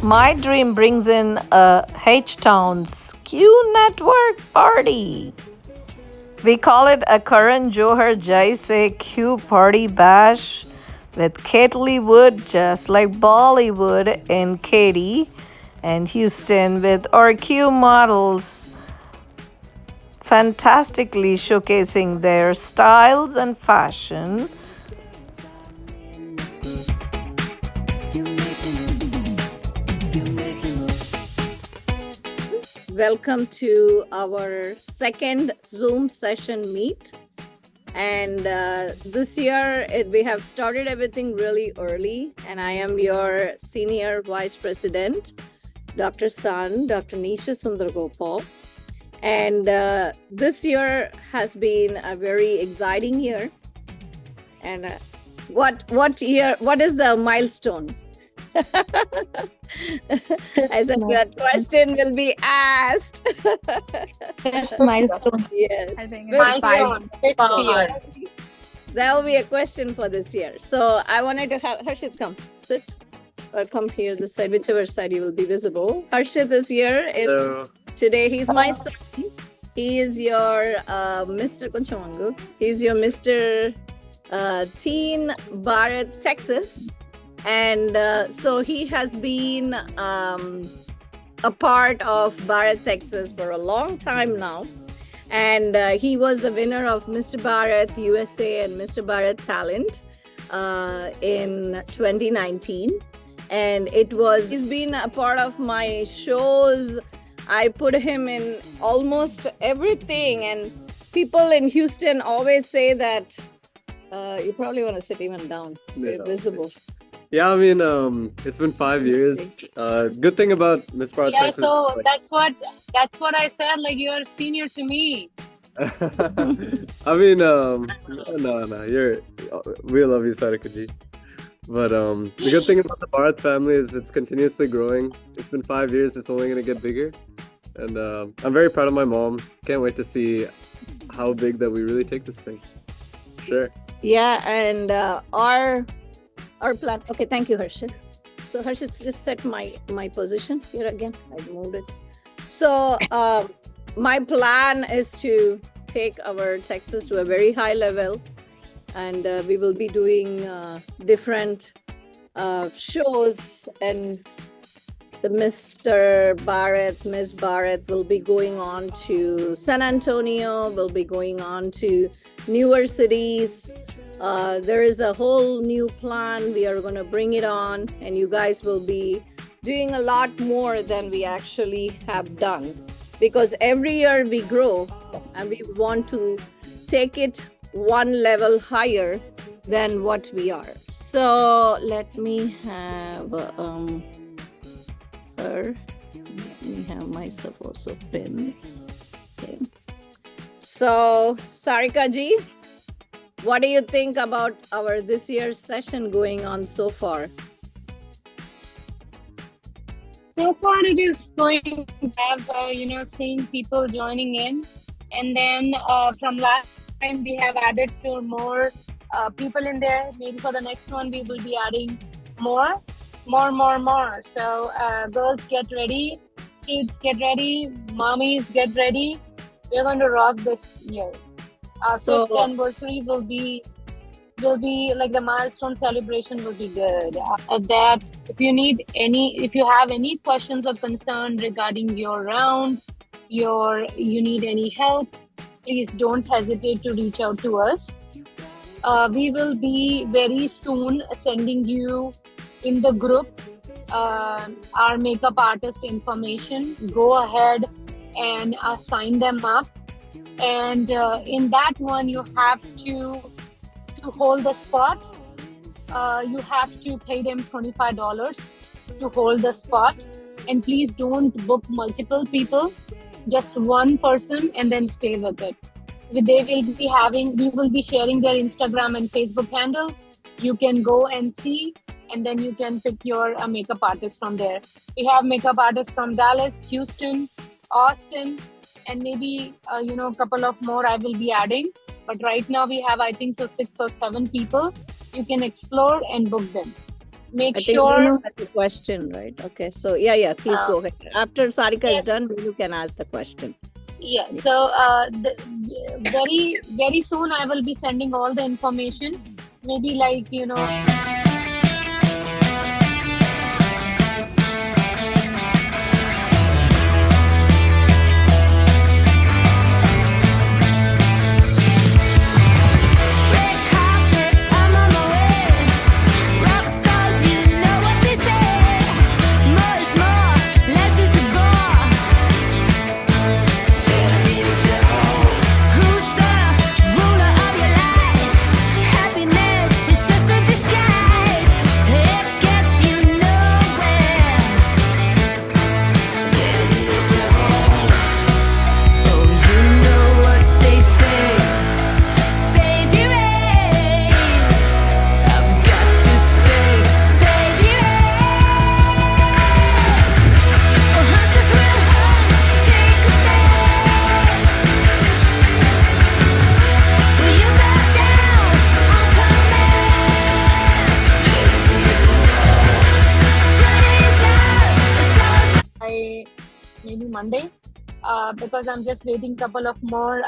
my dream brings in a H-Town's Q Network party. We call it a Karan Johar Jaise Q Party Bash with Kately Wood, just like Bollywood in Katy and Houston, with our Q models fantastically showcasing their styles and fashion. Welcome to our second Zoom session meet. And this year we have started everything really early. And I am your Senior Vice President, Dr. Sun, Dr. Nisha Sundargopal. And this year has been a very exciting year. And what is the milestone? I said that question will be asked. Milestone. Yes. I think Milestone. That will be a question for this year. So I wanted to have Harshit come sit or come here this side, whichever side you will be visible. Harshit is here. Today he's my son. He is your Mr. Konchamangu. He's your Mr. Teen Bharat Texas. And so he has been a part of Bharat Texas for a long time now. And he was the winner of Mr. Bharat USA and Mr. Bharat Talent in 2019. And he's been a part of my shows. I put him in almost everything. And people in Houston always say that you probably want to sit even down so you're visible. Yeah, I mean, it's been 5 years. Good thing about Miss Bharat Yeah, Texas, so that's what I said. Like, you're senior to me. I mean, no, we love you, Sarikaji. But the good thing about the Bharat family is it's continuously growing. It's been 5 years. It's only going to get bigger. And I'm very proud of my mom. Can't wait to see how big that we really take this thing. Sure. Yeah, and our plan. Okay, thank you, Harshit. So Harshit just set my position here again. I moved it. So my plan is to take our Texas to a very high level, and we will be doing different shows, and the Mr. Bharat, Miss Bharat will be going on to San Antonio, will be going on to newer cities. There is a whole new plan. We are going to bring it on, and you guys will be doing a lot more than we actually have done, because every year we grow and we want to take it one level higher than what we are. So let me have her. Let me have myself also pinned. Okay. So Sarika ji, what do you think about our this year's session going on so far? So far, it is going to have, seeing people joining in. And then from last time, we have added few more people in there. Maybe for the next one, we will be adding more. So girls, get ready. Kids, get ready. Mommies, get ready. We're going to rock this year. Our fifth anniversary will be like the milestone celebration will be good. At that, if you have any questions or concern regarding your round, you need any help, please don't hesitate to reach out to us. We will be very soon sending you in the group our makeup artist information. Go ahead and sign them up. And in that one, you have to hold the spot. You have to pay them $25 to hold the spot. And please don't book multiple people, just one person, and then stay with it. We will be sharing their Instagram and Facebook handle. You can go and see, and then you can pick your makeup artist from there. We have makeup artists from Dallas, Houston, Austin, and maybe a couple of more I will be adding. But right now we have, I think, 6 or 7 people. You can explore and book them. make I think sure. Vinu has a question, right? Okay. So yeah, please go ahead. After Sarika is Yes. done, Vinu can ask the question. Yeah. So very very soon I will be sending all the information. Maybe like Red carpet, I'm on my way. Rock stars, you know what they say. More is more, less is a bore. Who's the ruler of your life? Happiness is just a disguise. It gets you nowhere. Oh, you know what they say. Stay deranged. I've got to stay deranged. Oh, hunters will hunt, take a stand. Will you back down on command? Sun is out, the sun's by maybe Monday. Because I'm just waiting couple of more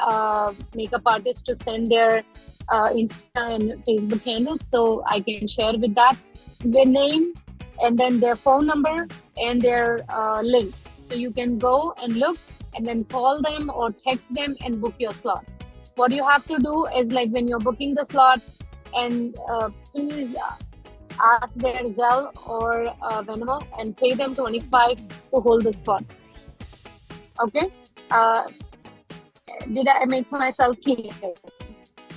makeup artists to send their Insta and Facebook handles, so I can share with that their name and then their phone number and their link. So you can go and look and then call them or text them and book your slot. What you have to do is like when you're booking the slot, and please ask their Zelle or Venmo and pay them 25 to hold the spot. Okay, did I make myself clear?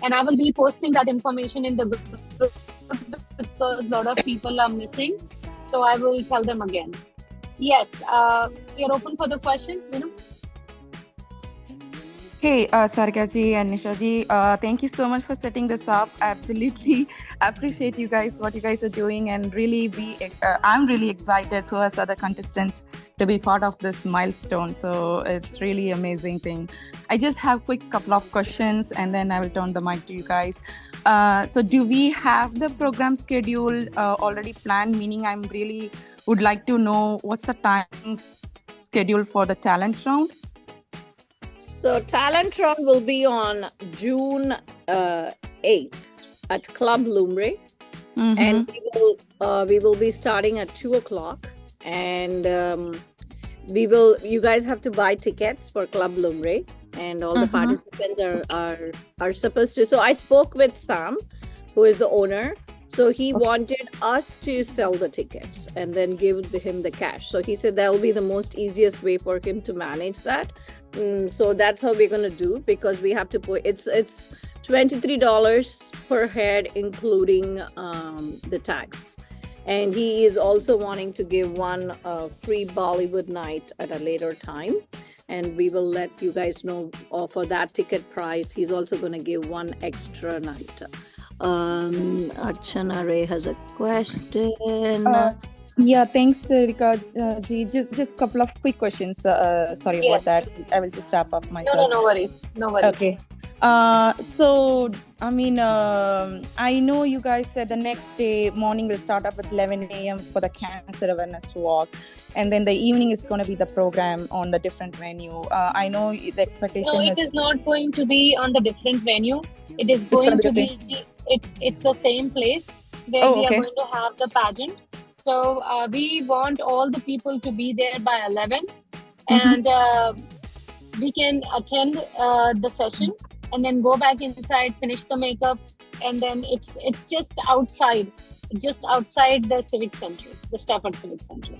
And I will be posting that information in the group because a lot of people are missing. So I will tell them again. Yes, we are open for the question. Hey, Sarika ji and Nisha ji, thank you so much for setting this up. Absolutely appreciate you guys, what you guys are doing, and really I'm really excited, so as other contestants, to be part of this milestone. So it's really amazing thing. I just have quick couple of questions, and then I will turn the mic to you guys. So do we have the program schedule already planned? Meaning, I'm really would like to know what's the timing schedule for the talent round. So talent round will be on June 8th at Club Lumbre, and we will be starting at 2:00, and you guys have to buy tickets for Club Lumbre, and all the participants are supposed to. So I spoke with Sam, who is the owner. So he wanted us to sell the tickets and then give him the cash. So he said that will be the most easiest way for him to manage that. So that's how we're gonna do, because we have to put it's $23 per head, including the tax. And he is also wanting to give one free Bollywood night at a later time. And we will let you guys know for that ticket price. He's also going to give one extra night. Archana Ray has a question. Yeah, thanks, Rika. Just couple of quick questions. Sorry about that. I will just wrap up myself. No worries. Okay. So I mean, I know you guys said the next day morning will start up at 11 a.m. for the cancer awareness walk, and then the evening is going to be the program on the different venue. I know the expectation. No, it is not going to be on the different venue. It is going to be. It's the same place where we are going to have the pageant. So we want all the people to be there by 11, and we can attend the session and then go back inside, finish the makeup, and then it's just outside the Civic Center, the Stafford Civic Center.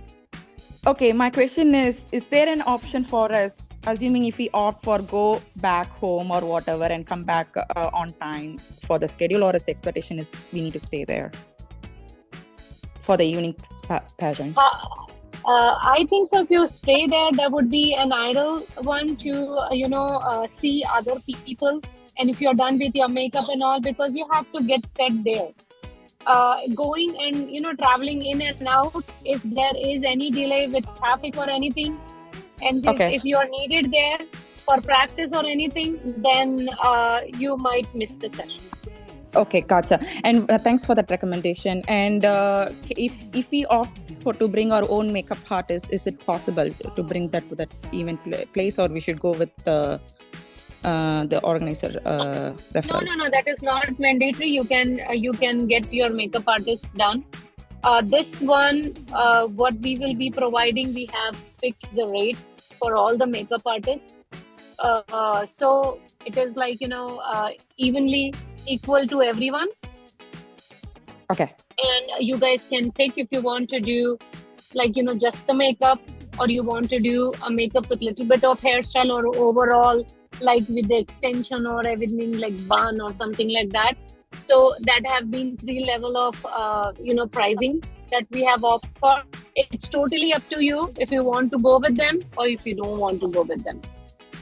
Okay, my question is there an option for us, assuming if we opt for go back home or whatever and come back on time for the schedule, or is the expectation is we need to stay there for the evening pageant? I think so. If you stay there, that would be an ideal one to see other people, and if you're done with your makeup and all, because you have to get set there. Going and traveling in and out, if there is any delay with traffic or anything, and if you are needed there for practice or anything, then you might miss the session. Okay, gotcha. And thanks for that recommendation. And if we opt for to bring our own makeup artist, is it possible to bring that to that event place, or we should go with the organizer No, referrals? that is not mandatory. You can get your makeup artist done. This one, what we will be providing, we have fixed the rate for all the makeup artists. So it is like, evenly equal to everyone. Okay. And you guys can pick if you want to do like, just the makeup, or you want to do a makeup with little bit of hairstyle, or overall, like with the extension or everything like bun or something like that. So that have been 3 level of, pricing that we have offered. It's totally up to you if you want to go with them or if you don't want to go with them.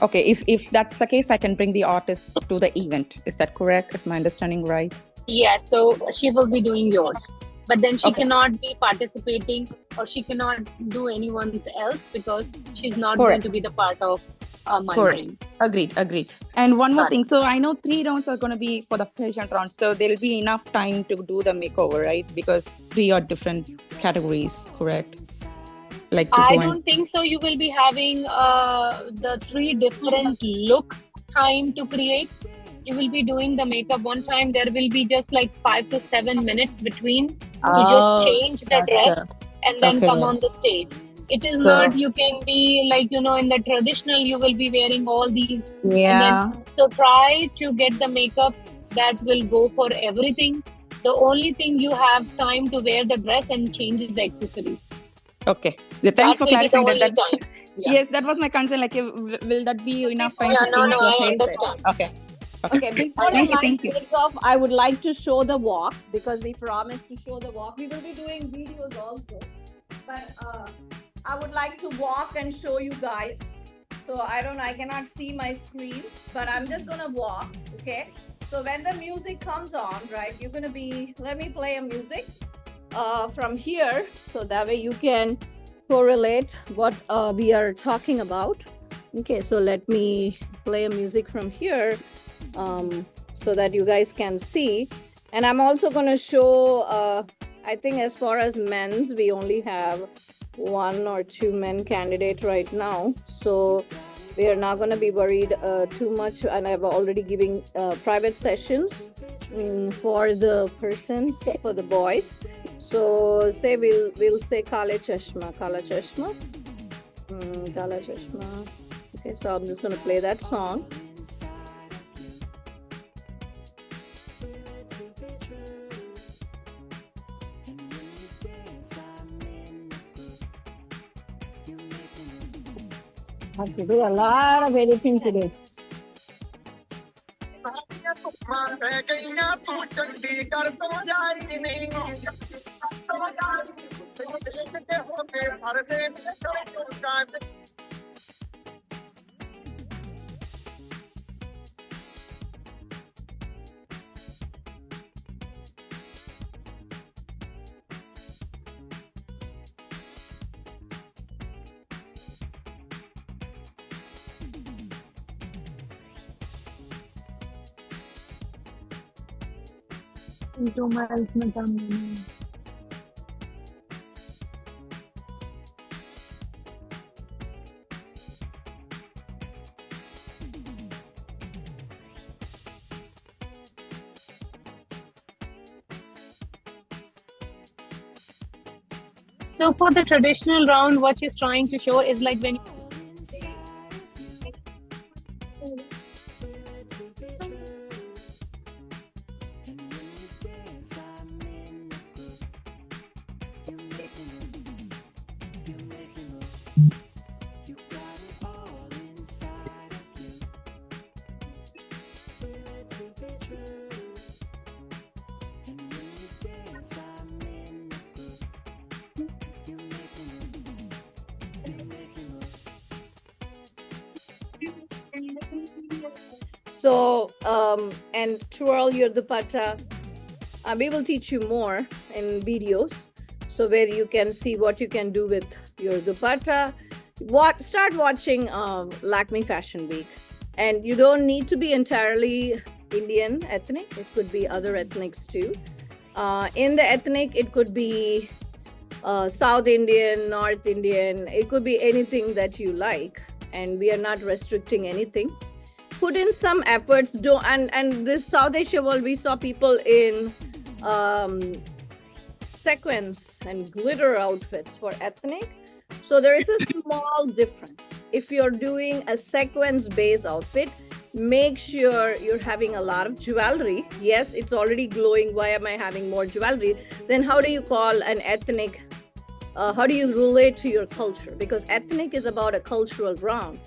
Okay, if that's the case, I can bring the artist to the event. Is that correct? Is my understanding right? Yeah, so she will be doing yours, but then she Okay. cannot be participating, or she cannot do anyone's else, because she's not going Correct. to be the part of my Correct. mind. Agreed. And one more Got thing. So I know 3 rounds are going to be for the fashion round. So there'll be enough time to do the makeover, right? Because 3 are different categories, correct? Like to I go and don't think so. You will be having the 3 different look time to create. You will be doing the makeup one time. There will be just like 5 to 7 minutes between to just change the dress and then Okay. come on the stage. It is So not, you can be like, in the traditional, you will be wearing all these. And yeah. then, so try to get the makeup that will go for everything. The only thing you have time to wear the dress and change the accessories. Okay. Yeah, thanks That for will be the clarifying only that. time. Yeah. Yes, that was my concern. Like, will that be enough time Yeah, to no, change the I hairstyle? understand. Okay. Okay, before the Thank you. light Thank you. goes off, I would like to show the walk because we promised to show the walk. We will be doing videos also, but I would like to walk and show you guys. So I cannot see my screen, but I'm just gonna walk. Okay. So when the music comes on, right, you're gonna be. Let me play a music from here, so that way you can correlate what we are talking about. Okay, so let me play a music from here so that you guys can see. And I'm also going to show, I think as far as men's, we only have 1 or 2 men candidate right now. So we are not going to be worried too much. And I've already given private sessions for the persons, for the boys. So say we'll say Kala Chashma. Kala Chashma. Okay, so I'm just going to play that song. I have to do a lot of editing today. So for the traditional round, what she's trying to show is like when So, and twirl your dupatta. We will teach you more in videos. So where you can see what you can do with your dupatta. Start watching Lakme Fashion Week. And you don't need to be entirely Indian ethnic. It could be other ethnics too. In the ethnic, it could be South Indian, North Indian. It could be anything that you like, and we are not restricting anything. Put in some efforts. And this South Asia world, we saw people in sequins and glitter outfits for ethnic. So there is a small difference. If you're doing a sequence based outfit, make sure you're having a lot of jewelry. Yes, it's already glowing. Why am I having more jewelry? Then how do you call an ethnic? How do you relate to your culture? Because ethnic is about a cultural ground.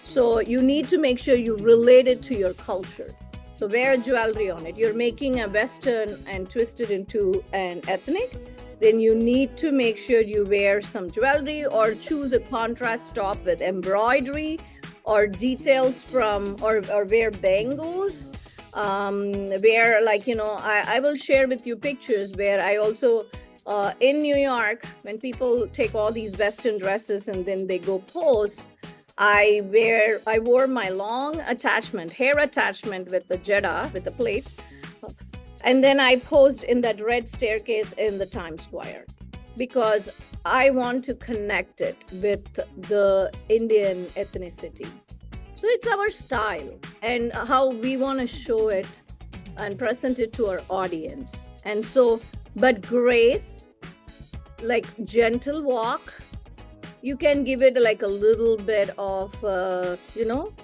So you need to make sure you relate it to your culture. So wear jewelry on it. You're making a Western and twist it into an ethnic, then you need to make sure you wear some jewelry or choose a contrast top with embroidery or details from, or wear bangles. Where, like, I will share with you pictures where I also, in New York, when people take all these Western dresses and then they go pose, I wore my long hair attachment with the Jeddah, with the plate. And then I posed in that red staircase in the Times Square because I want to connect it with the Indian ethnicity. So it's our style and how we want to show it and present it to our audience. And so, but grace, like gentle walk, you can give it like a little bit of,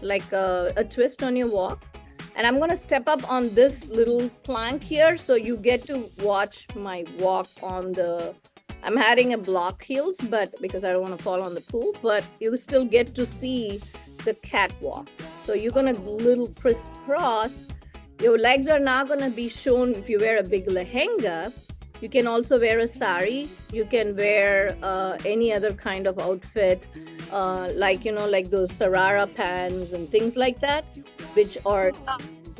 like a twist on your walk. And I'm going to step up on this little plank here. So you get to watch my walk on I'm having a block heels, but because I don't want to fall on the pool, but you still get to see the catwalk. So you're going to little crisscross. Your legs are not going to be shown if you wear a big lehenga. You can also wear a sari. You can wear any other kind of outfit, like those Sarara pants and things like that, which are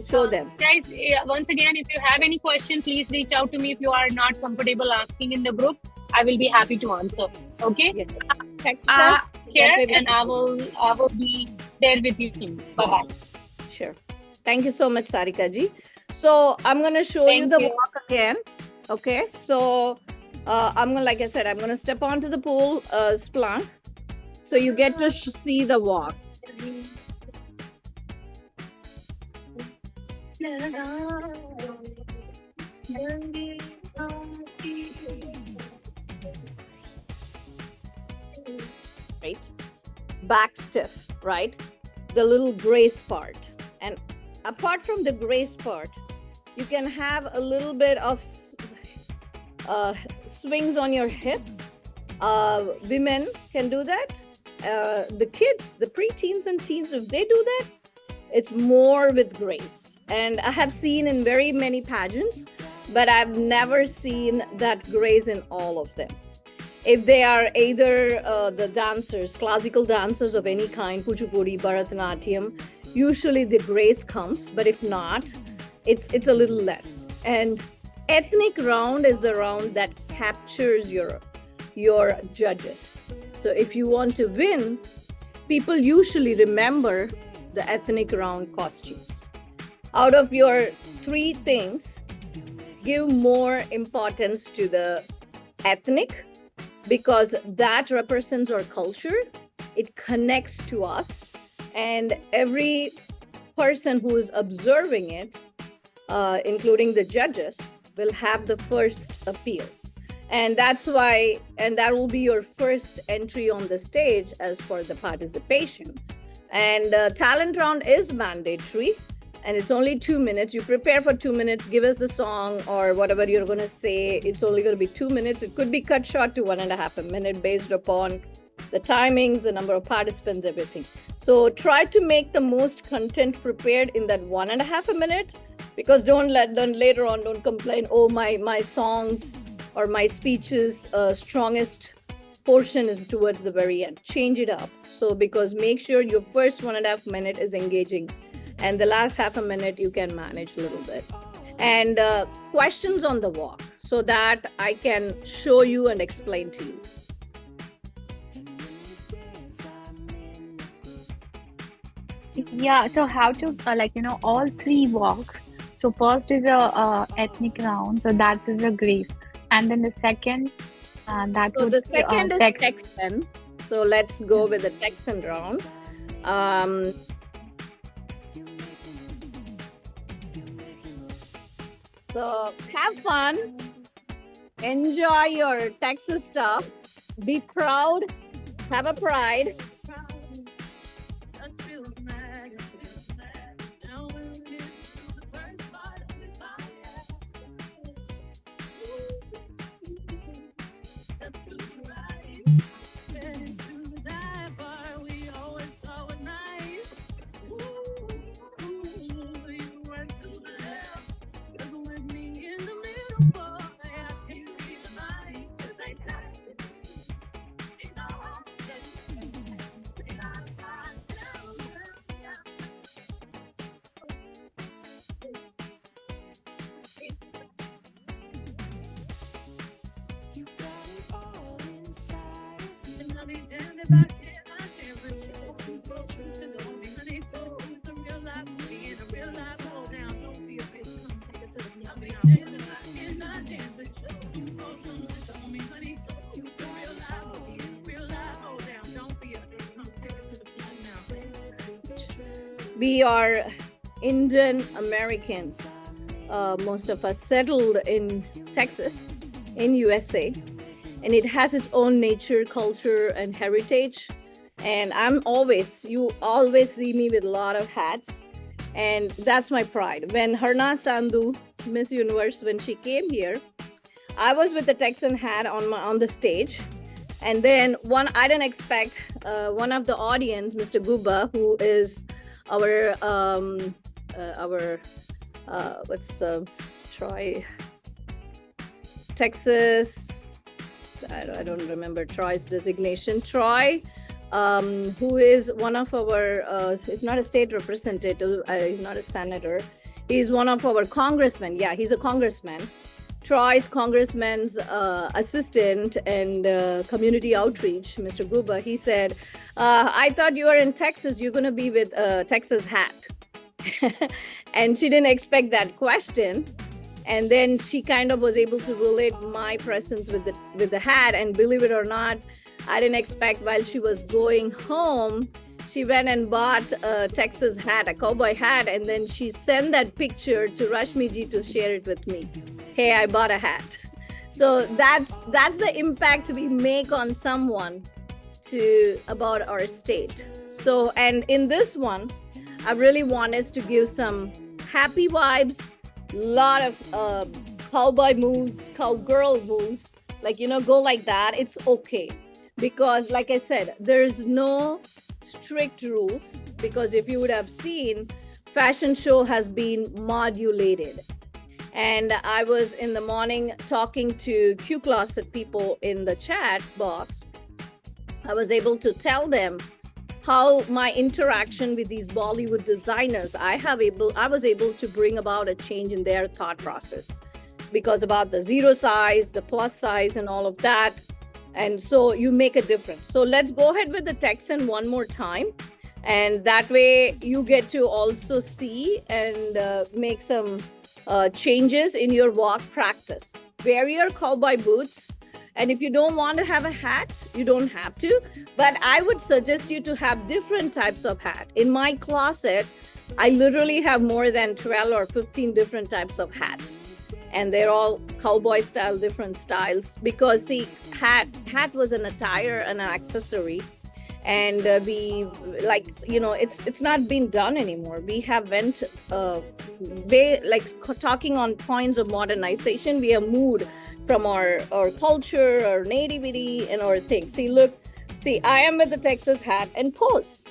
show them. Guys, once again, if you have any question, please reach out to me. If you are not comfortable asking in the group, I will be happy to answer. Okay? Yes. Text us here, and I will be there with you soon. Bye bye. Sure. Thank you so much, Sarika ji. So I'm going to show you the walk again. Okay, so I'm gonna, like I said, I'm gonna step onto the pool plank, so you get to see the walk. Right, back stiff, right? The little grace part, and apart from the grace part, you can have a little bit of swings on your hip. Women can do that. The kids, the preteens and teens, if they do that, it's more with grace. And I have seen in very many pageants, but I've never seen that grace in all of them. If they are either the dancers, classical dancers of any kind, Kuchipudi, Bharatanatyam, usually the grace comes, but if not, it's a little less. And ethnic round is the round that captures your judges. So if you want to win, people usually remember the ethnic round costumes. Out of your 3 things, give more importance to the ethnic, because that represents our culture. It connects to us, and every person who is observing it, including the judges, will have the first appeal. And that's why, and that will be your first entry on the stage as for the participation. And talent round is mandatory, and it's only 2 minutes. You prepare for 2 minutes, give us the song or whatever you're going to say. It's only going to be 2 minutes. It could be cut short to 1.5 minutes based upon the timings, the number of participants, everything. So try to make the most content prepared in that 1.5 minutes, because don't later on don't complain, oh, my songs or my speeches strongest portion is towards the very end. Change it up. So because make sure your first 1.5 minutes is engaging, and the last 0.5 minute you can manage a little bit. And questions on the walk, so that I can show you and explain to you. Yeah, so how to all 3 walks, So first is a ethnic round, so that is a grief, and then the second that So would the be second is text. Texan. So let's go with the Texan round. So have fun, enjoy your Texas stuff, be proud, have a pride. We are Indian Americans, most of us settled in Texas, in USA, and it has its own nature, culture, and heritage. And you always see me with a lot of hats, and that's my pride. When Harna Sandhu, Miss Universe, when she came here, I was with the Texan hat on the stage, and then I didn't expect one of the audience, Mr. Guba, who is our let's try Texas. I don't remember Troy's designation. Troy, who is one of our, he's not a state representative, he's not a senator. He's one of our congressmen. Yeah, he's a congressman. Troy's congressman's assistant and community outreach, Mr. Guba, he said, I thought you were in Texas, you're going to be with a Texas hat. And she didn't expect that question. And then she kind of was able to relate my presence with the hat. And believe it or not, I didn't expect while she was going home, she went and bought a Texas hat, a cowboy hat, and then she sent that picture to Rashmiji to share it with me. Hey, I bought a hat. So that's the impact we make on someone about our state. So, and in this one, I really want us to give some happy vibes, lot of cowboy moves, cowgirl moves, go like that. It's okay. Because like I said, there's no strict rules, because if you would have seen, fashion show has been modulated. And I was in the morning talking to Q Closet people in the chat box. I was able to tell them how my interaction with these Bollywood designers, I was able to bring about a change in their thought process, because about the zero size, the plus size, and all of that. And so you make a difference. So let's go ahead with the Texan one more time. And that way you get to also see and make some changes in your walk practice. Wear your cowboy boots. And if you don't want to have a hat, you don't have to. But I would suggest you to have different types of hat. In my closet, I literally have more than 12 or 15 different types of hats. And they're all cowboy style, different styles. Because see, hat was an attire and an accessory. And it's not being done anymore. We have went talking on points of modernization. We have moved from our culture, our nativity, and our things. See, I am with the Texas hat and pose.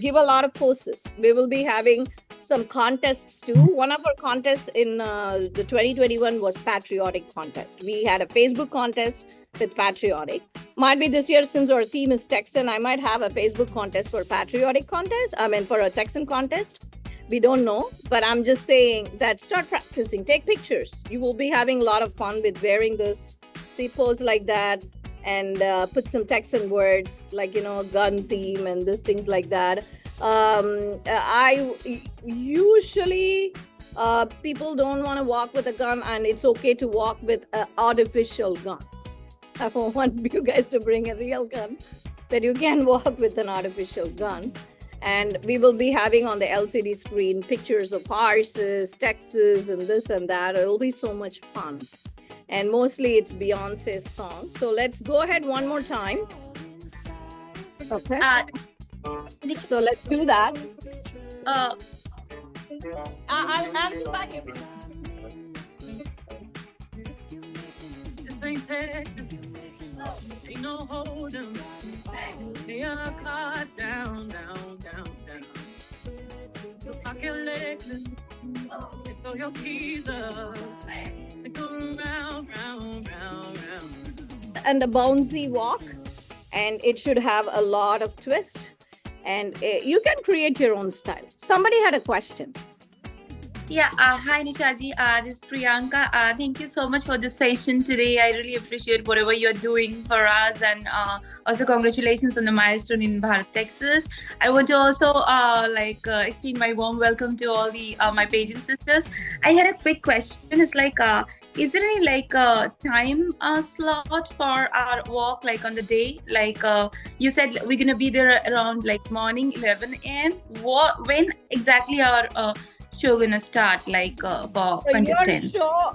Give a lot of poses. We will be having some contests too. One of our contests in the 2021 was patriotic contest. We had a Facebook contest with patriotic. Might be this year, since our theme is Texan, I might have a Facebook contest for patriotic contest. For a Texan contest. We don't know, but I'm just saying that start practicing, take pictures. You will be having a lot of fun with wearing this. See, pose like that, and put some Texan words gun theme and things like that. I usually People don't want to walk with a gun, and it's okay to walk with an artificial gun. I don't want you guys to bring a real gun, but you can walk with an artificial gun. And we will be having on the LCD screen pictures of horses, Texas, and this and that. It'll be so much fun. And mostly it's Beyonce's song. So let's go ahead one more time. Okay. So let's do that. I'll answer back. Ain't Texas, ain't no hold'em. They are caught down. So I can let them throw your keys up. They go round. And the bouncy walk, and it should have a lot of twist, and you can create your own style. Somebody had a question. Yeah, hi Nishaji, this is Priyanka. Thank you so much for this session today. I really appreciate whatever you're doing for us, and also congratulations on the milestone in Bharat, Texas. I want to also extend my warm welcome to all the my pageant sisters. I had a quick question. It's like, is there any time slot for our walk, like on the day? Like you said, we're gonna be there around morning 11 a.m. When exactly our show gonna start, for contestants? Show,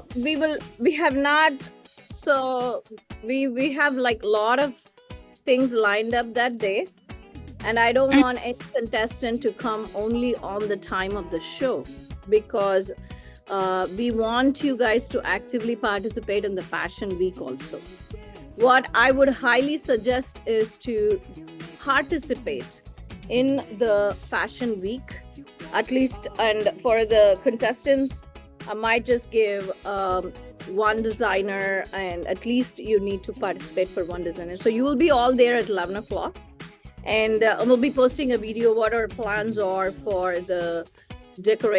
we have not, so we have a lot of things lined up that day, and I don't want any contestant to come only on the time of the show, because we want you guys to actively participate in the fashion week also. What I would highly suggest is to participate in the fashion week, at least. And for the contestants, I might just give one designer, and at least you need to participate for one designer. So you will be all there at 11 o'clock, and we'll be posting a video what our plans are for the for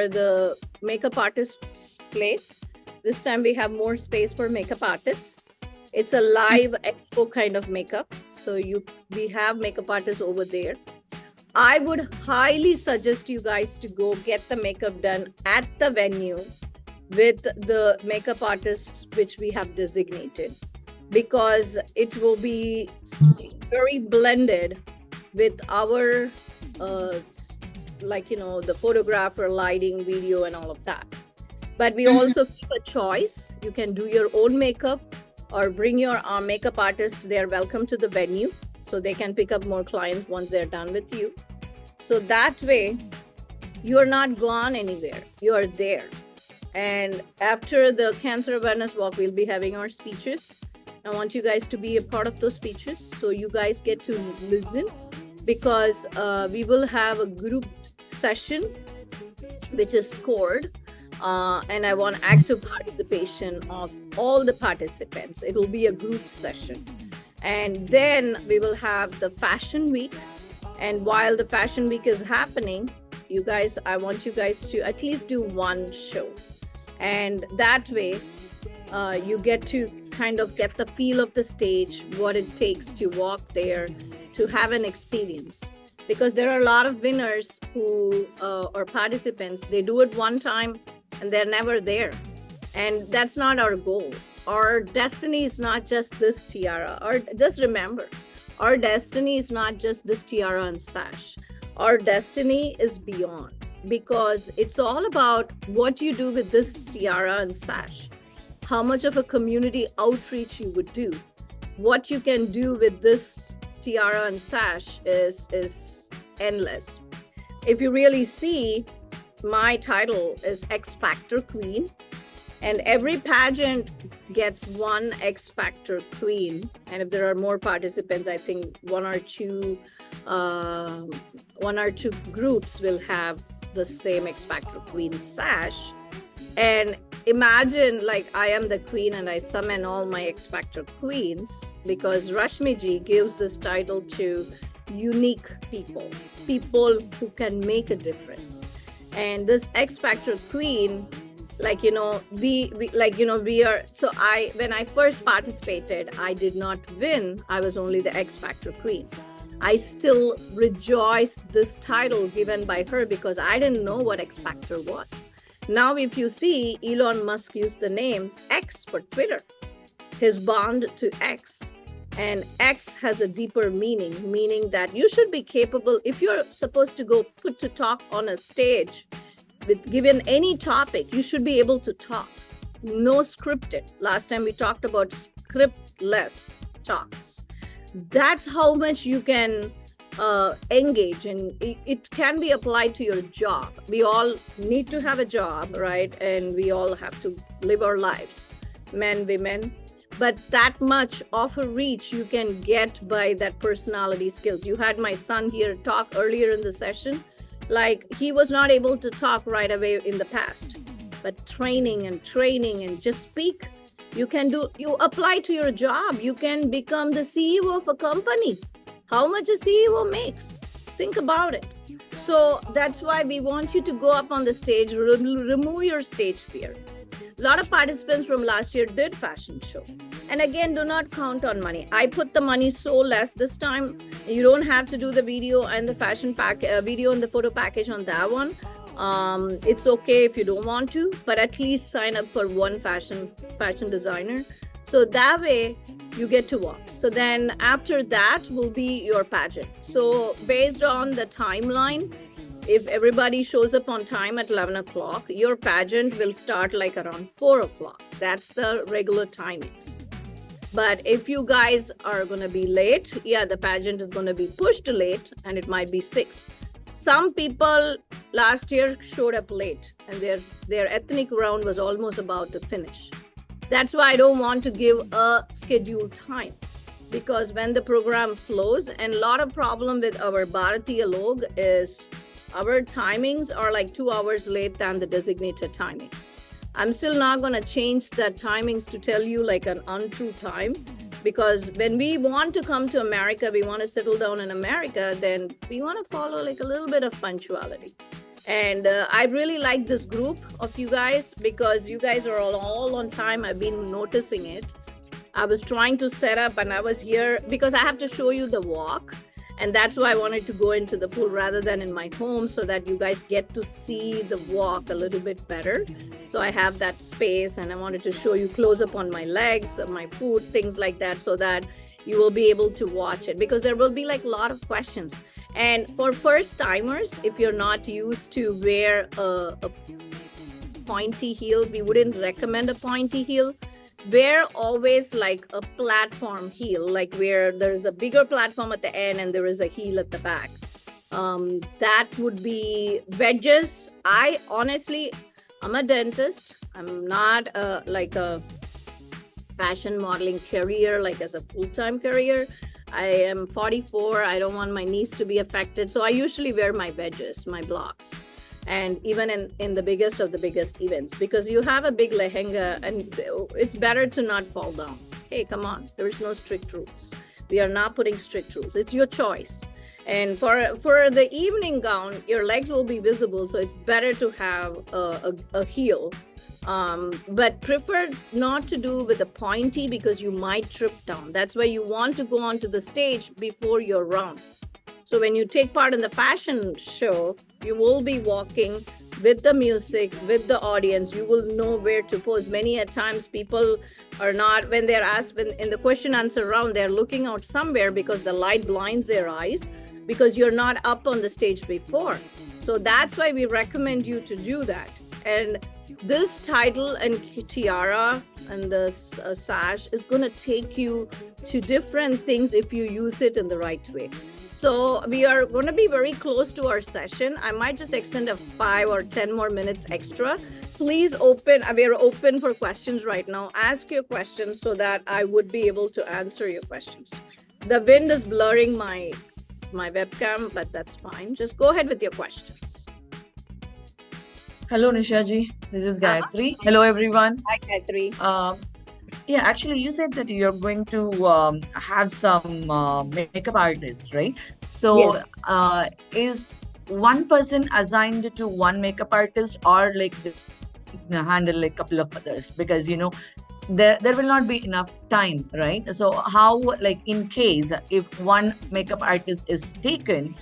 the makeup artist's place. This time we have more space for makeup artists. It's a live expo kind of makeup, so we have makeup artists over there. I would highly suggest you guys to go get the makeup done at the venue with the makeup artists which we have designated, because it will be very blended with our the photographer, lighting, video, and all of that. But we also keep a choice. You can do your own makeup or bring your makeup artist. They're welcome to the venue, so they can pick up more clients once they're done with you. So that way, you're not gone anywhere. You're there. And after the Cancer Awareness Walk, we'll be having our speeches. I want you guys to be a part of those speeches, so you guys get to listen, because we will have a group session which is scored, and I want active participation of all the participants. It will be a group session. And then we will have the fashion week. And while the fashion week is happening, I want you guys to at least do one show. And that way, you get to kind of get the feel of the stage, what it takes to walk there, to have an experience. Because there are a lot of winners who or participants, they do it one time and they're never there. And that's not our goal. Our destiny is not just this tiara. Or just remember, our destiny is not just this tiara and sash. Our destiny is beyond, because it's all about what you do with this tiara and sash, how much of a community outreach you would do. What you can do with this tiara and sash is endless. If you really see, my title is X Factor Queen, and every pageant gets one X Factor Queen. And if there are more participants, I think one or two groups will have the same X Factor Queen sash. And imagine, I am the queen and I summon all my X Factor queens, because Rashmi ji gives this title to unique people who can make a difference. And this X Factor Queen, we are, so when I first participated, I did not win. I was only the X Factor Queen. I still rejoice this title given by her because I didn't know what X Factor was. Now, if you see, Elon Musk used the name X for Twitter, his bond to X. And X has a deeper meaning that you should be capable, if you're supposed to go put to talk on a stage with given any topic, you should be able to talk. No scripted. Last time we talked about scriptless talks. That's how much you can engage, and it can be applied to your job. We all need to have a job, right? And we all have to live our lives, men, women. But that much of a reach you can get by that personality skills. You had my son here talk earlier in the session. Like, he was not able to talk right away in the past. But training and just speak. You apply to your job. You can become the CEO of a company. How much a CEO makes? Think about it. So that's why we want you to go up on the stage, remove your stage fear. A lot of participants from last year did fashion show. And again, do not count on money. I put the money so less this time. You don't have to do the video and the fashion pack, video and the photo package on that one. It's okay if you don't want to, but at least sign up for one fashion designer. So that way you get to walk. So then after that will be your pageant. So based on the timeline, if everybody shows up on time at 11 o'clock, your pageant will start like around 4 o'clock. That's the regular timings. But if you guys are going to be late, yeah, the pageant is going to be pushed late and it might be 6. Some people last year showed up late and their ethnic round was almost about to finish. That's why I don't want to give a scheduled time, because when the program flows, and a lot of problem with our Bharatiya log is our timings are like 2 hours late than the designated timings. I'm still not going to change the timings to tell you like an untrue time, because when we want to come to America, we want to settle down in America, then we want to follow like a little bit of punctuality. And I really like this group of you guys because you guys are all on time. I've been noticing it. I was trying to set up and I was here because I have to show you the walk. And that's why I wanted to go into the pool rather than in my home, so that you guys get to see the walk a little bit better. So I have that space and I wanted to show you close up on my legs, my foot, things like that, so that you will be able to watch it, because there will be like a lot of questions. And for first timers, if you're not used to wear a pointy heel, we wouldn't recommend a pointy heel. Wear always like a platform heel, like where there's a bigger platform at the end and there is a heel at the back. That would be wedges. I'm a dentist. I'm not like a fashion modeling career, like as a full-time career. I am 44. I don't want my knees to be affected. So I usually wear my wedges, my blocks. And even in the biggest of the biggest events, because you have a big lehenga and it's better to not fall down. Hey, come on. There is no strict rules. We are not putting strict rules. It's your choice. And for the evening gown, your legs will be visible. So it's better to have a heel. But prefer not to do with a pointy, because you might trip down. That's why you want to go onto the stage before your round. So when you take part in the fashion show, you will be walking with the music, with the audience. You will know where to pose. Many a times people are not, when they're asked in the question answer round, they're looking out somewhere because the light blinds their eyes, because you're not up on the stage before. So that's why we recommend you to do that. And this title and tiara and the sash is going to take you to different things if you use it in the right way. So we are going to be very close to our session. I might just extend a 5 or 10 more minutes extra. Please we're open for questions right now. Ask your questions so that I would be able to answer your questions. The wind is blurring my webcam, but that's fine. Just go ahead with your questions. Hello, Nishaji. This is Gayatri. Hello, everyone. Hi, Gayatri. Yeah, actually, you said that you're going to have some makeup artists, right? So, Yes. is one person assigned to one makeup artist, or like handle like a couple of others? Because there will not be enough time, right? So how, like, in case if one makeup artist is taken,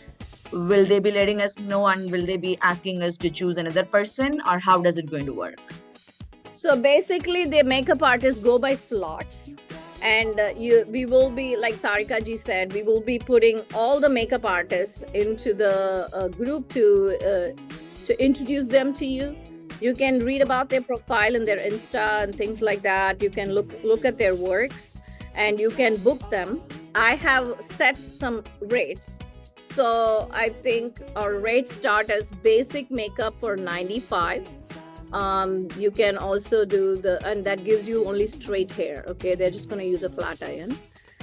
will they be letting us know, and will they be asking us to choose another person, or how does it going to work? So basically, the makeup artists go by slots, and we will be, like Sarika ji said, we will be putting all the makeup artists into the group to introduce them to you. You can read about their profile and their Insta and things like that. You can look at their works, and you can book them. I have set some rates. So I think our rates start as basic makeup for 95. You can also do and that gives you only straight hair. Okay, they're just going to use a flat iron.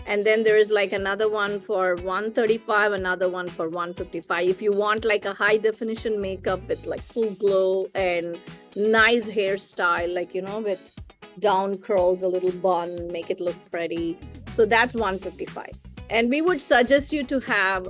And then there is like another one for 135, another one for 155. If you want like a high definition makeup with like full glow and nice hairstyle, like, with down curls, a little bun, make it look pretty. So that's 155. And we would suggest you to have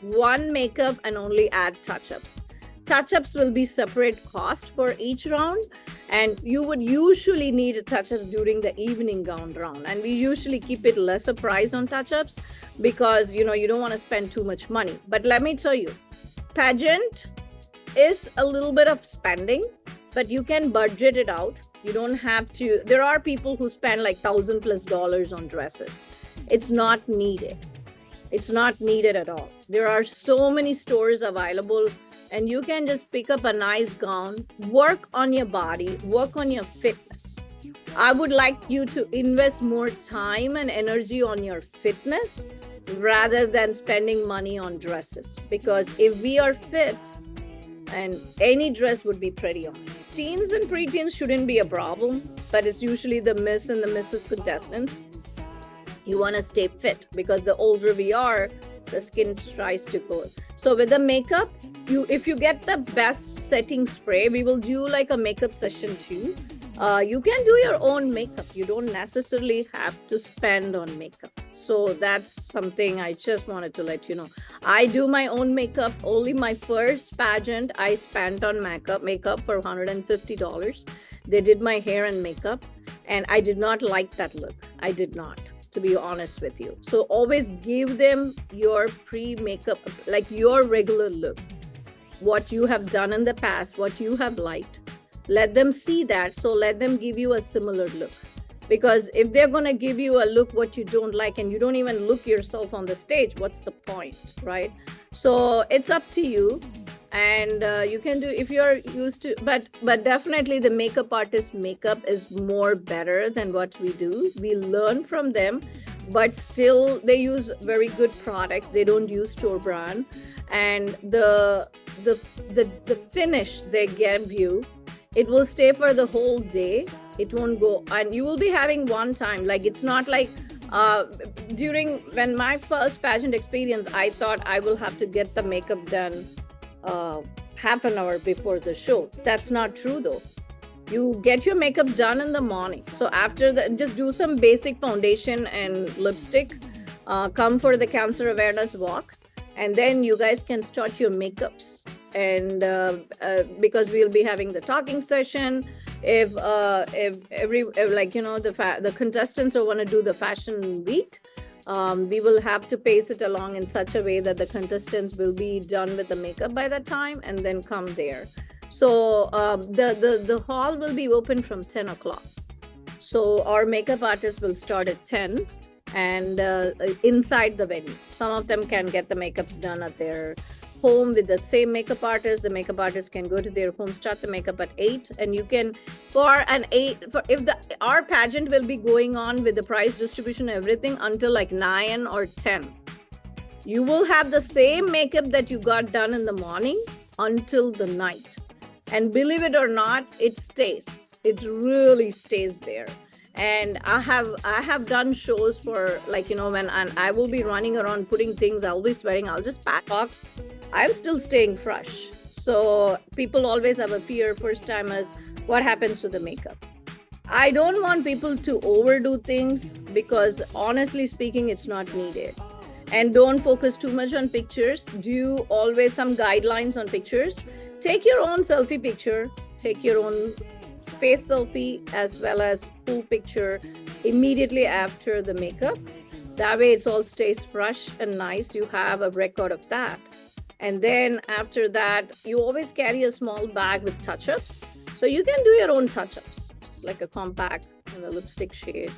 one makeup and only add touch-ups. Touch-ups will be separate cost for each round, and you would usually need touch-ups during the evening gown round, and we usually keep it lesser price on touch-ups because you don't want to spend too much money. But let me tell you, pageant is a little bit of spending, but you can budget it out. You don't have to. There are people who spend like $1,000+ on dresses. It's not needed. It's not needed at all. There are so many stores available, and you can just pick up a nice gown, work on your body, work on your fitness. I would like you to invest more time and energy on your fitness rather than spending money on dresses. Because if we are fit, and any dress would be pretty on us. Teens and preteens shouldn't be a problem, but it's usually the Miss and the Mrs. contestants. You want to stay fit because the older we are, the skin tries to go. So with the makeup, if you get the best setting spray, we will do like a makeup session too. You can do your own makeup. You don't necessarily have to spend on makeup. So that's something I just wanted to let you know. I do my own makeup. Only my first pageant, I spent on makeup for $150. They did my hair and makeup, and I did not like that look. I did not, to be honest with you. So always give them your pre-makeup, like your regular look, what you have done in the past, what you have liked. Let them see that. So let them give you a similar look. Because if they're going to give you a look what you don't like, and you don't even look yourself on the stage, what's the point, right? So it's up to you. And you can do, if you're used to, but definitely the makeup artist makeup is more better than what we do. We learn from them, but still they use very good products. They don't use store brand, and the finish they give you, it will stay for the whole day. It won't go, and you will be having one time. Like, it's not like when my first pageant experience, I thought I will have to get the makeup done half an hour before the show. That's not true though. You get your makeup done in the morning. So after that, just do some basic foundation and lipstick, come for the cancer awareness walk, and then you guys can start your makeups. And because we'll be having the talking session, if the contestants want to do the fashion week, we will have to pace it along in such a way that the contestants will be done with the makeup by that time and then come there. So the hall will be open from 10 o'clock. So our makeup artists will start at 10 and inside the venue. Some of them can get the makeups done at their home with the same makeup artist. The makeup artist can go to their home, start the makeup at 8, and you can our pageant will be going on with the price distribution, everything until like 9 or 10. You will have the same makeup that you got done in the morning until the night, and believe it or not, it stays. It really stays there. And I have done shows for when I will be running around putting things, I'll be sweating, I'll just pack off. I'm still staying fresh. So people always have a fear first timers, what happens to the makeup? I don't want people to overdo things because honestly speaking, it's not needed. And don't focus too much on pictures. Do always some guidelines on pictures. Take your own selfie picture. Take your own face selfie as well as full picture immediately after the makeup. That way it all stays fresh and nice. You have a record of that. And then after that, you always carry a small bag with touch-ups. So you can do your own touch-ups, just like a compact and a lipstick shade.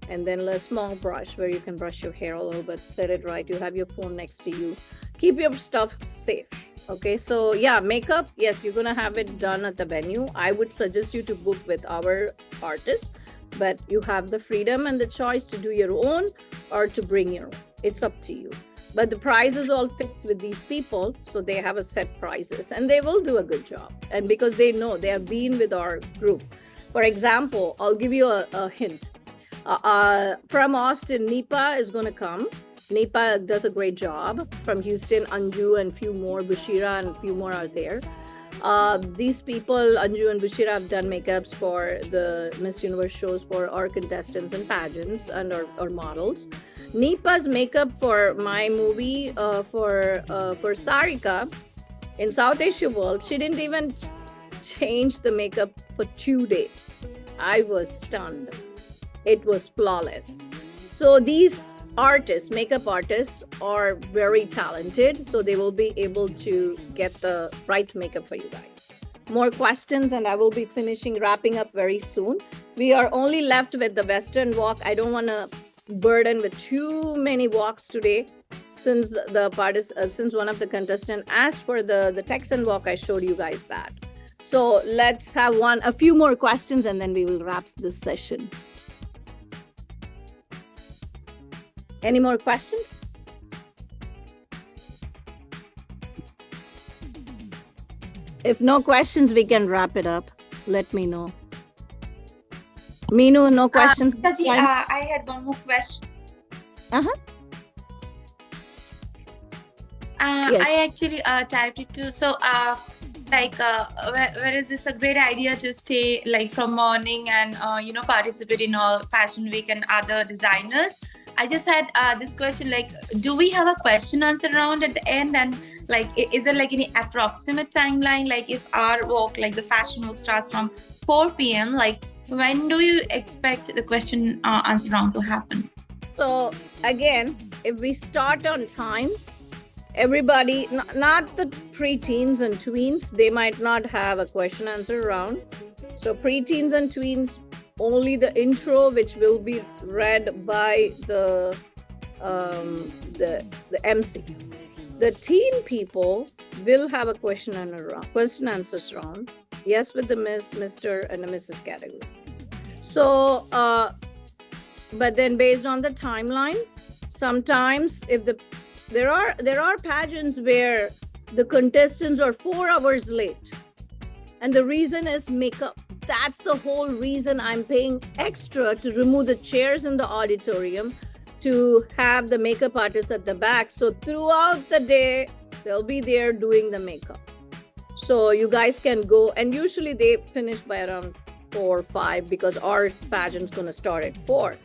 And then a small brush where you can brush your hair a little bit, set it right. You have your phone next to you. Keep your stuff safe. Okay, so yeah, makeup, yes, you're gonna have it done at the venue. I would suggest you to book with our artist, but you have the freedom and the choice to do your own or to bring your own. It's up to you. But the price is all fixed with these people, so they have a set prices and they will do a good job. And because they know they have been with our group. For example, I'll give you a hint. From Austin, Nipa is going to come. Nipa does a great job. From Houston, Anju and few more, Bushira and a few more are there. These people, Anju and Bushira, have done makeups for the Miss Universe shows for our contestants and pageants and our models. Nipa's makeup for my movie, for Sarika in South Asia World, she didn't even change the makeup for 2 days. I was stunned. It was flawless. So these artists, makeup artists, are very talented. So they will be able to get the right makeup for you guys. More questions, and I will be wrapping up very soon. We are only left with the Western Walk. I don't want to burden with too many walks today, since since one of the contestants asked for the Texan Walk. I showed you guys that. So let's have a few more questions, and then we will wrap this session. Any more questions? If no questions, we can wrap it up. Let me know. Meenu, no questions? Taji, I had one more question. Uh-huh. Yes. I actually typed it too. So, where is this a great idea to stay from morning and participate in all Fashion Week and other designers? I just had this question, do we have a question answer round at the end? And is there any approximate timeline? If our walk, the fashion walk starts from 4 p.m., when do you expect the question answer round to happen? So again, if we start on time, everybody, not the preteens and tweens, they might not have a question answer round. So preteens and tweens, only the intro, which will be read by the MCs. The teen people will have a question answers round. Yes, with the Miss, Mr. and the Mrs. category. So, but then based on the timeline, sometimes if there are pageants where the contestants are 4 hours late, and the reason is makeup. That's the whole reason I'm paying extra to remove the chairs in the auditorium, to have the makeup artist at the back. So throughout the day, they'll be there doing the makeup. So you guys can go, and usually they finish by around 4 or 5 because our pageant's going to start at 4.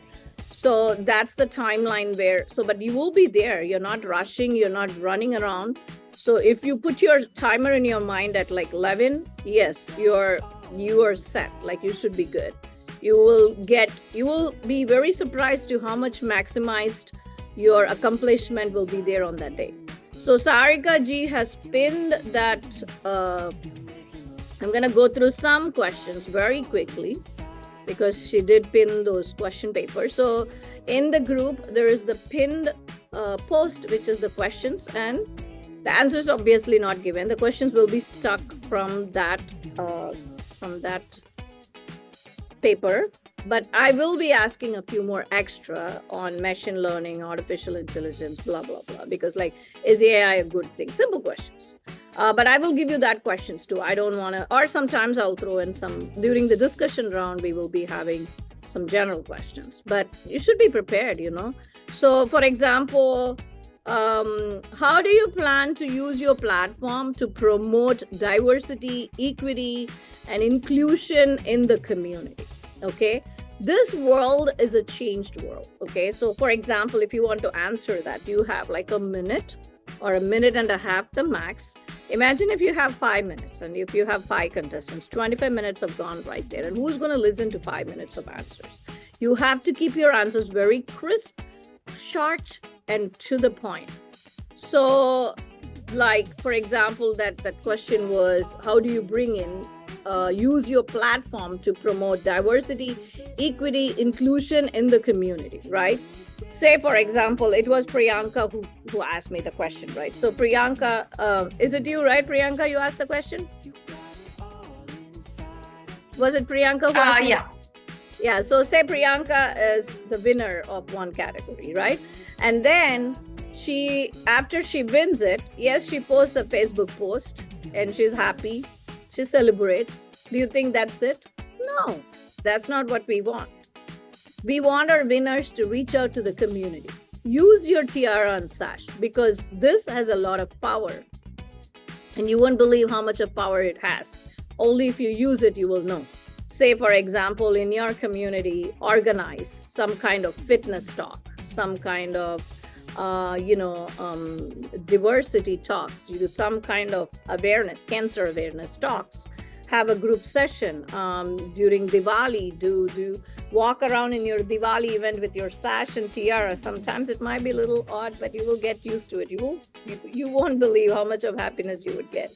So that's the timeline but you will be there. You're not rushing, you're not running around. So if you put your timer in your mind at 11, yes, you are set. You should be good. You will be very surprised to how much maximized your accomplishment will be there on that day. So Sarika ji has pinned that. I'm gonna go through some questions very quickly because she did pin those question papers. So in the group, there is the pinned post, which is the questions, and the answers obviously not given. The questions will be stuck from that paper, but I will be asking a few more extra on machine learning, artificial intelligence, blah, blah, blah, because is AI a good thing? Simple questions. But I will give you that questions too. I don't want to, or sometimes I'll throw in some, during the discussion round, we will be having some general questions, but you should be prepared, So for example, how do you plan to use your platform to promote diversity, equity, and inclusion in the community? Okay, this world is a changed world. Okay, so for example, if you want to answer that, you have a minute or a minute and a half the max. Imagine if you have 5 minutes and if you have 5 contestants, 25 minutes have gone right there. And who's going to listen to 5 minutes of answers? You have to keep your answers very crisp, short, and to the point. So, like, for example, that question was, how do you bring in, use your platform to promote diversity, equity, inclusion in the community, right? Say, for example, it was Priyanka who asked me the question, right? So Priyanka, is it you, right? Priyanka, you asked the question? Was it Priyanka who asked me? Yeah. Yeah, so say Priyanka is the winner of one category, right? And then after she wins it, yes, she posts a Facebook post and she's happy, she celebrates. Do you think that's it? No, that's not what we want. We want our winners to reach out to the community. Use your tiara and sash, because this has a lot of power. And you won't believe how much of power it has. Only if you use it, you will know. Say, for example, in your community, organize some kind of fitness talk, some kind of diversity talks, you do some kind of awareness, cancer awareness talks, have a group session during Diwali, do walk around in your Diwali event with your sash and tiara. Sometimes it might be a little odd, but you will get used to it. You won't believe how much of happiness you would get.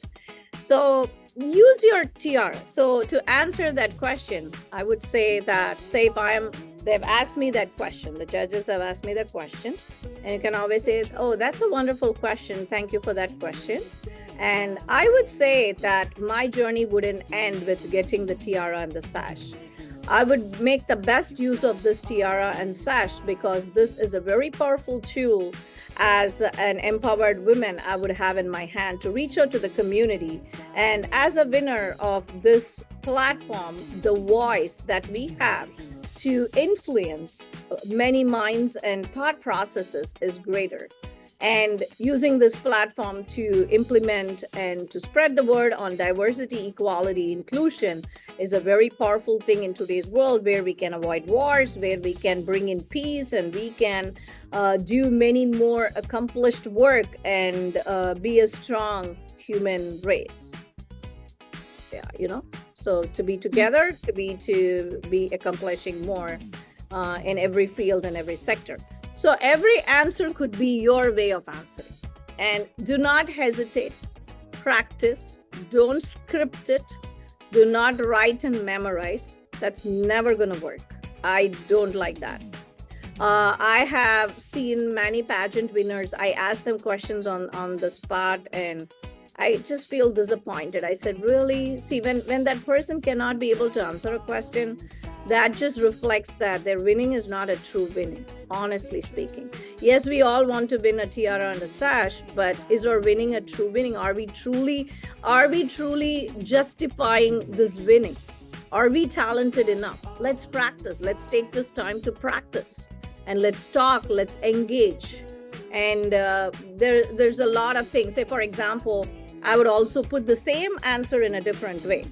So use your tiara. So to answer that question, I would say that, say if they've asked me that question, the judges have asked me that question, and you can always say, oh, that's a wonderful question. Thank you for that question. And I would say that my journey wouldn't end with getting the tiara and the sash. I would make the best use of this tiara and sash, because this is a very powerful tool as an empowered woman I would have in my hand to reach out to the community. And as a winner of this platform, the voice that we have to influence many minds and thought processes is greater. And using this platform to implement and to spread the word on diversity, equality, inclusion is a very powerful thing in today's world, where we can avoid wars, where we can bring in peace, and we can do many more accomplished work and be a strong human race. Yeah, so to be together, to be accomplishing more in every field and every sector. So every answer could be your way of answering. And do not hesitate. Practice. Don't script it. Do not write and memorize. That's never going to work. I don't like that. I have seen many pageant winners. I ask them questions on the spot, and I just feel disappointed. I said, really? See, when that person cannot be able to answer a question, that just reflects that their winning is not a true winning, honestly speaking. Yes, we all want to win a tiara and a sash, but is our winning a true winning? Are we truly justifying this winning? Are we talented enough? Let's practice. Let's take this time to practice, and let's talk, let's engage. And there's a lot of things. Say, for example, I would also put the same answer in a different way.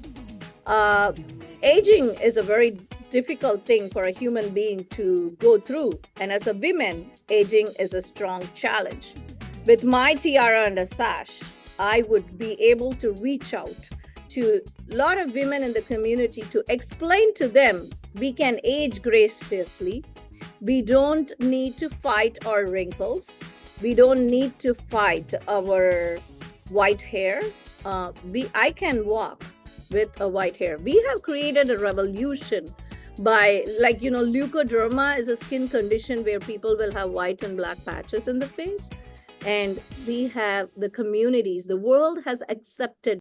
Aging is a very difficult thing for a human being to go through. And as a woman, aging is a strong challenge. With my tiara and a sash, I would be able to reach out to a lot of women in the community to explain to them we can age graciously. We don't need to fight our wrinkles. We don't need to fight our white hair. I can walk with a white hair. We have created a revolution by, leukoderma is a skin condition where people will have white and black patches in the face. And we have the communities, the world has accepted